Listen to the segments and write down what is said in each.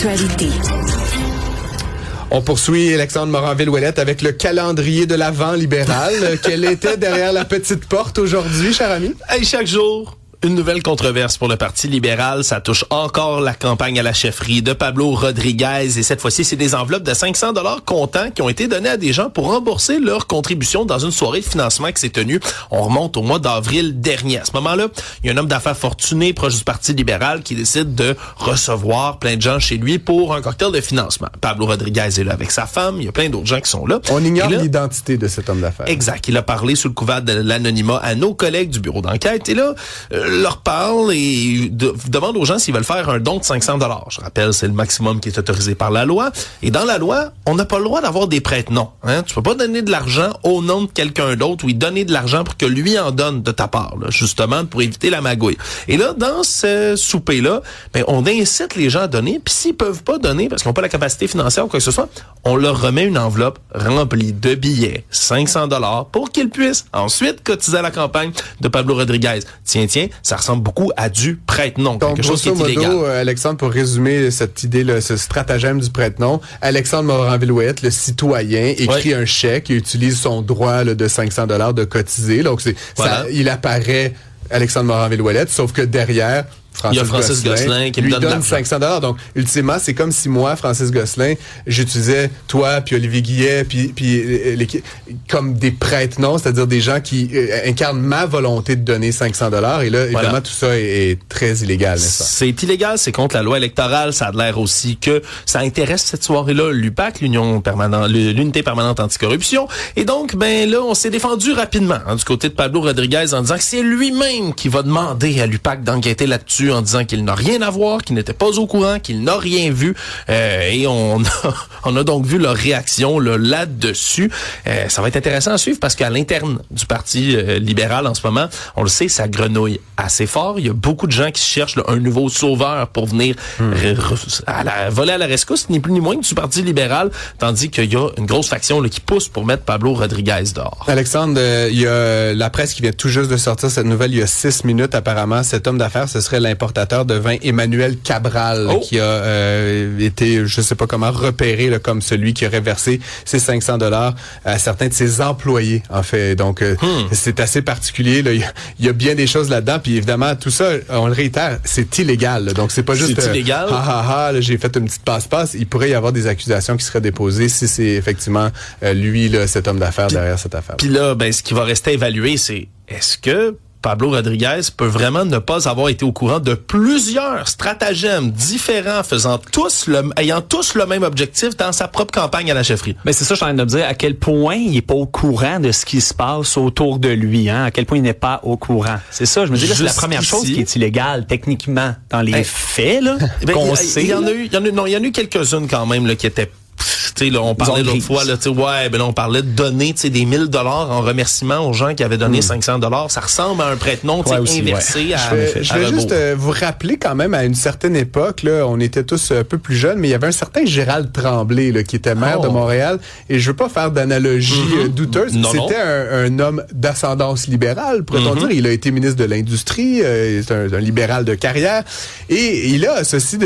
L'actualité. On poursuit Alexandre Morin-Villouellette avec le calendrier de l'Avent libéral. Quel était derrière la petite porte aujourd'hui, cher ami? Hey, chaque jour, une nouvelle controverse pour le Parti libéral. Ça touche encore la campagne à la chefferie de Pablo Rodriguez. Et cette fois-ci, c'est des enveloppes de 500 $ comptants qui ont été données à des gens pour rembourser leur contribution dans une soirée de financement qui s'est tenue. On remonte au mois d'avril dernier. À ce moment-là, il y a un homme d'affaires fortuné proche du Parti libéral qui décide de recevoir plein de gens chez lui pour un cocktail de financement. Pablo Rodriguez est là avec sa femme. Il y a plein d'autres gens qui sont là. On ignore l'identité de cet homme d'affaires. Exact. Il a parlé sous le couvert de l'anonymat à nos collègues du bureau d'enquête. Et là, leur parle et demande aux gens s'ils veulent faire un don de 500 $. Je rappelle, c'est le maximum qui est autorisé par la loi. Et dans la loi, on n'a pas le droit d'avoir des prête-noms. Hein? Tu peux pas donner de l'argent au nom de quelqu'un d'autre ou lui donner de l'argent pour que lui en donne de ta part, là, justement, pour éviter la magouille. Et là, dans ce souper-là, ben, on incite les gens à donner. Puis s'ils peuvent pas donner parce qu'ils n'ont pas la capacité financière ou quoi que ce soit, on leur remet une enveloppe remplie de billets, 500 $ pour qu'ils puissent ensuite cotiser à la campagne de Pablo Rodriguez. Tiens, ça ressemble beaucoup à du prête-nom, quelque chose qui est illégal. Alexandre, pour résumer cette idée, ce stratagème du prête-nom, Alexandre Morin-Villouellette, le citoyen, écrit un chèque et utilise son droit de 500 $ de cotiser. Donc, il apparaît Alexandre Morin-Villouellette, sauf que derrière, il y a Francis Gosselin qui lui donne 500 $. Donc, ultimement, c'est comme si moi, Francis Gosselin, j'utilisais toi, puis Olivier Guillet, puis comme des prête-noms, c'est-à-dire des gens qui incarnent ma volonté de donner 500 $. Et là, évidemment, tout ça est très illégal, n'est-ce pas? C'est illégal, c'est contre la loi électorale. Ça a l'air aussi que ça intéresse cette soirée-là l'UPAC, l'Unité permanente anticorruption. Et donc, ben là, on s'est défendu rapidement du côté de Pablo Rodriguez en disant que c'est lui-même qui va demander à l'UPAC d'enquêter là-dessus en disant qu'il n'a rien à voir, qu'il n'était pas au courant, qu'il n'a rien vu. Et on a donc vu leur réaction là-dessus. Ça va être intéressant à suivre parce qu'à l'interne du Parti libéral en ce moment, on le sait, ça grenouille assez fort. Il y a beaucoup de gens qui cherchent un nouveau sauveur pour venir voler à la rescousse, ni plus ni moins que du Parti libéral, tandis qu'il y a une grosse faction qui pousse pour mettre Pablo Rodriguez dehors. Alexandre, il y a la presse qui vient tout juste de sortir cette nouvelle il y a 6 minutes apparemment. Cet homme d'affaires, ce serait l'importateur de vin Emmanuel Cabral qui a été, je sais pas comment, repéré comme celui qui aurait versé ces 500 $ à certains de ses employés, en fait. Donc, c'est assez particulier. Là. Il y a bien des choses là-dedans. Puis évidemment, tout ça, on le réitère, c'est illégal. Là. Donc, c'est pas juste... C'est illégal? Là, j'ai fait une petite passe-passe. Il pourrait y avoir des accusations qui seraient déposées si c'est effectivement lui, là, cet homme d'affaires derrière cette affaire. Puis là, ben, ce qui va rester évalué, c'est est-ce que Pablo Rodriguez peut vraiment ne pas avoir été au courant de plusieurs stratagèmes différents ayant tous le même objectif dans sa propre campagne à la chefferie. Mais c'est ça, je suis en train de me dire à quel point il est pas au courant de ce qui se passe autour de lui, hein, à quel point il n'est pas au courant. C'est ça, je me dis là, c'est la première chose qui est illégale techniquement dans les faits là. Qu'on sait. Il y en a eu quelques-unes quand même là qui étaient on parlait l'autre fois, on parlait de donner des 1000 $ en remerciement aux gens qui avaient donné 500 $. Ça ressemble à un prête-nom inversé. Je vais juste vous rappeler quand même, à une certaine époque, là, on était tous un peu plus jeunes, mais il y avait un certain Gérald Tremblay là, qui était maire de Montréal. Et je veux pas faire d'analogie douteuse. C'était un homme d'ascendance libérale, pourrait-on dire. Il a été ministre de l'Industrie, c'est un libéral de carrière. Et il a ceci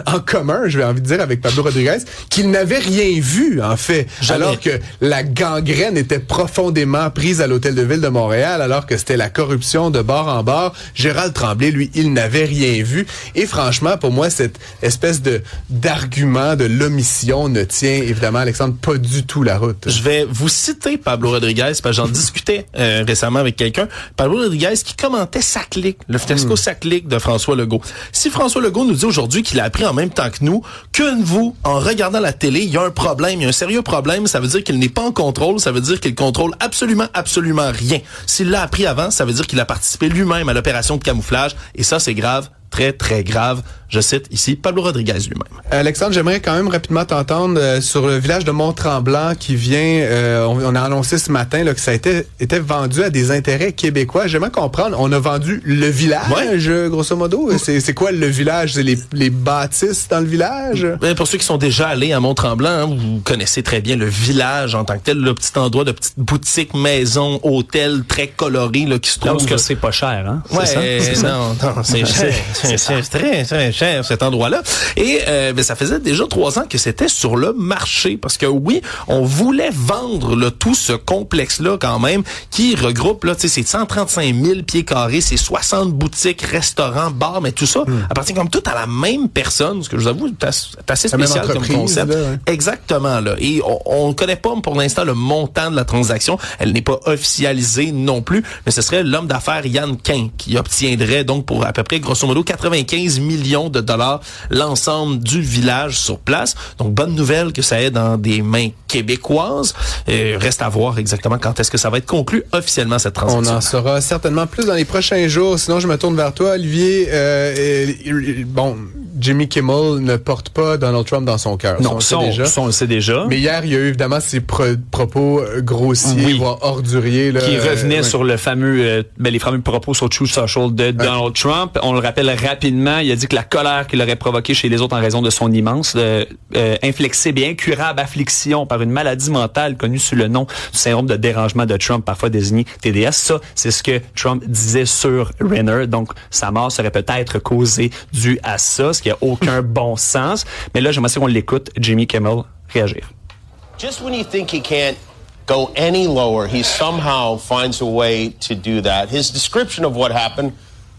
en commun, j'ai envie de dire, avec Pablo Rodriguez, qu'il n'avait rien vu, en fait. Jamais. Alors que la gangrène était profondément prise à l'Hôtel de Ville de Montréal, alors que c'était la corruption de bord en bord. Gérald Tremblay, lui, il n'avait rien vu. Et franchement, pour moi, cette espèce d'argument de l'omission ne tient, évidemment, Alexandre, pas du tout la route. Je vais vous citer Pablo Rodriguez, parce que j'en discutais récemment avec quelqu'un. Pablo Rodriguez qui commentait sa clique, le fiasco sa clique de François Legault. Si François Legault nous dit aujourd'hui qu'il a appris en même temps que nous, en regardant la télé, il y a un problème, il y a un sérieux problème, ça veut dire qu'il n'est pas en contrôle, ça veut dire qu'il contrôle absolument rien. S'il l'a appris avant, ça veut dire qu'il a participé lui-même à l'opération de camouflage, et ça, c'est grave. Très, très grave. Je cite ici Pablo Rodriguez lui-même. Alexandre, j'aimerais quand même rapidement t'entendre sur le village de Mont-Tremblant qui vient, on a annoncé ce matin là, que ça était vendu à des intérêts québécois. J'aimerais comprendre, on a vendu le village, grosso modo. C'est quoi le village? C'est les bâtisses dans le village? Ben, pour ceux qui sont déjà allés à Mont-Tremblant, vous connaissez très bien le village en tant que tel, le petit endroit de petite boutique, maison, hôtel très coloré là, qui se trouve. Là où c'est pas cher, hein? Ouais, c'est ça? Non, c'est cher. c'est très, très cher, cet endroit-là. Et ça faisait déjà 3 ans que c'était sur le marché. Parce que oui, on voulait vendre tout ce complexe-là quand même, qui regroupe, là, c'est 135 000 pieds carrés, c'est 60 boutiques, restaurants, bars, mais tout ça appartient comme tout à la même personne, ce que je vous avoue, c'est assez spécial comme concept. Là, ouais. Exactement, là. Et on ne connaît pas pour l'instant le montant de la transaction. Elle n'est pas officialisée non plus, mais ce serait l'homme d'affaires Yann Quin qui obtiendrait donc pour à peu près, grosso modo, 95 millions de dollars l'ensemble du village sur place. Donc, bonne nouvelle que ça est dans des mains québécoises. Reste à voir exactement quand est-ce que ça va être conclu officiellement, cette transaction. On en saura certainement plus dans les prochains jours. Sinon, je me tourne vers toi, Olivier. Jimmy Kimmel ne porte pas Donald Trump dans son cœur. Non, ça, on le sait déjà. Mais hier, il y a eu évidemment ces propos grossiers, voire orduriers. Là, qui revenaient sur le fameux, les fameux propos sur Truth Social de Donald Trump. On le rappelle rapidement, il a dit que la colère qu'il aurait provoquée chez les autres en raison de son immense, inflexible et incurable affliction par une maladie mentale connue sous le nom du syndrome de dérangement de Trump, parfois désigné TDS. Ça, c'est ce que Trump disait sur Renner. Donc, sa mort serait peut-être causée due à ça, ce qui a aucun bon sens. Mais là, j'aimerais qu'on l'écoute, Jimmy Kimmel, réagir. Just when you think he can't go any lower, he somehow finds a way to do that. His description of what happened,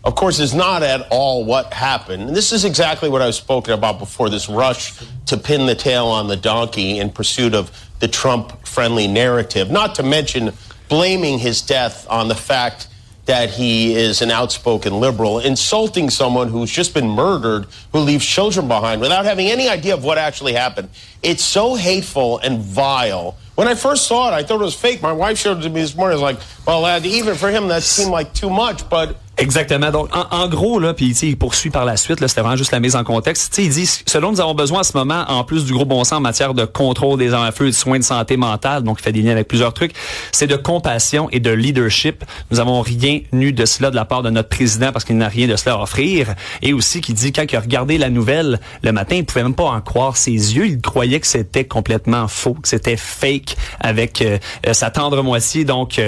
of course, is not at all what happened. And this is exactly what I was spoken about before, this rush to pin the tail on the donkey in pursuit of the Trump-friendly narrative, not to mention blaming his death on the fact that he is an outspoken liberal, insulting someone who's just been murdered, who leaves children behind without having any idea of what actually happened. It's so hateful and vile. When I first saw it, I thought it was fake. My wife showed it to me this morning. I was like, well, even for him, that seemed like too much, but... Exactement. Donc, en gros, là, puis il poursuit par la suite, là, c'était vraiment juste la mise en contexte. Il dit, ce dont nous avons besoin en ce moment, en plus du gros bon sens en matière de contrôle des armes à feu et de soins de santé mentale, donc il fait des liens avec plusieurs trucs, c'est de compassion et de leadership. Nous n'avons rien eu de cela de la part de notre président parce qu'il n'a rien de cela à offrir. Et aussi, qui dit, quand il a regardé la nouvelle le matin, il pouvait même pas en croire ses yeux. Il croyait que c'était complètement faux, que c'était fake avec sa tendre moitié. Donc,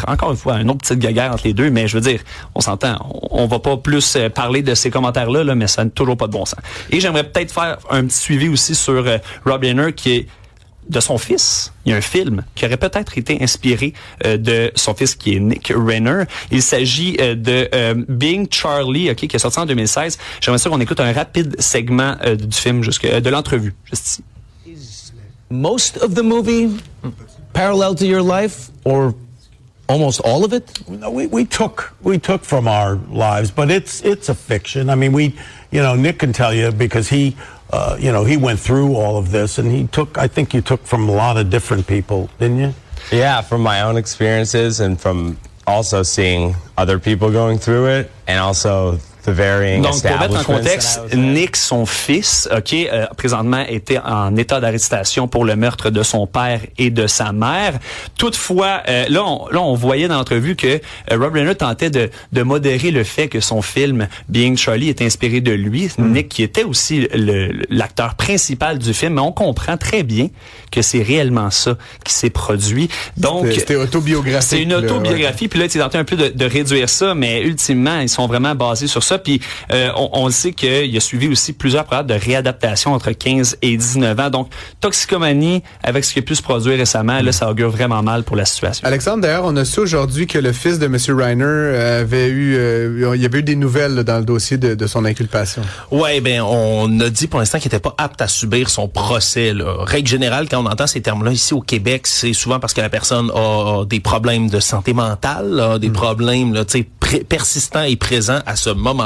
encore une fois, un autre petite guéguerre entre les deux, mais je veux dire, on va pas plus parler de ces commentaires-là, mais ça n'a toujours pas de bon sens. Et j'aimerais peut-être faire un petit suivi aussi sur Rob Renner, qui est de son fils. Il y a un film qui aurait peut-être été inspiré de son fils, qui est Nick Renner. Il s'agit de Being Charlie, qui est sorti en 2016. J'aimerais ça qu'on écoute un rapide segment du film, de l'entrevue, juste ici. Most of the movie parallel to your life, or almost all of it? No, we took from our lives, but it's a fiction. I mean, Nick can tell you because he went through all of this, and I think you took from a lot of different people, didn't you? Yeah, from my own experiences and from also seeing other people going through it, and also donc, pour mettre en contexte, Nick, son fils, présentement était en état d'arrestation pour le meurtre de son père et de sa mère. Toutefois, là, on voyait dans l'entrevue que Rob Renner tentait de modérer le fait que son film Being Charlie est inspiré de lui. Nick, qui était aussi l'acteur principal du film, mais on comprend très bien que c'est réellement ça qui s'est produit. Donc, c'était autobiographique. C'est une autobiographie. Puis là, tu tenté un peu de réduire ça, mais ultimement, ils sont vraiment basés sur ça. Puis on le sait qu'il a suivi aussi plusieurs programmes de réadaptation entre 15 et 19 ans. Donc, toxicomanie, avec ce qui a pu se produire récemment, là, ça augure vraiment mal pour la situation. Alexandre, d'ailleurs, on a su aujourd'hui que le fils de M. Reiner il y avait eu des nouvelles là, dans le dossier de son inculpation. Ouais, on a dit pour l'instant qu'il n'était pas apte à subir son procès. Là. Règle générale, quand on entend ces termes-là ici au Québec, c'est souvent parce que la personne a des problèmes de santé mentale, des problèmes là, persistants et présents à ce moment-là.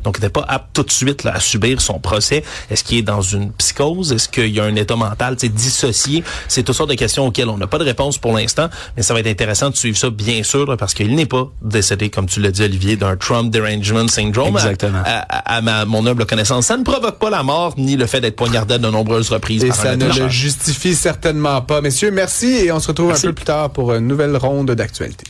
Donc, il n'était pas apte tout de suite là, à subir son procès. Est-ce qu'il est dans une psychose? Est-ce qu'il y a un état mental dissocié? C'est toutes sortes de questions auxquelles on n'a pas de réponse pour l'instant, mais ça va être intéressant de suivre ça, bien sûr, là, parce qu'il n'est pas décédé, comme tu l'as dit, Olivier, d'un Trump Derangement Syndrome. Exactement. À mon humble connaissance. Ça ne provoque pas la mort, ni le fait d'être poignardé de nombreuses reprises. Et ça ne le justifie certainement pas. Messieurs, merci et on se retrouve un peu plus tard pour une nouvelle ronde d'actualité.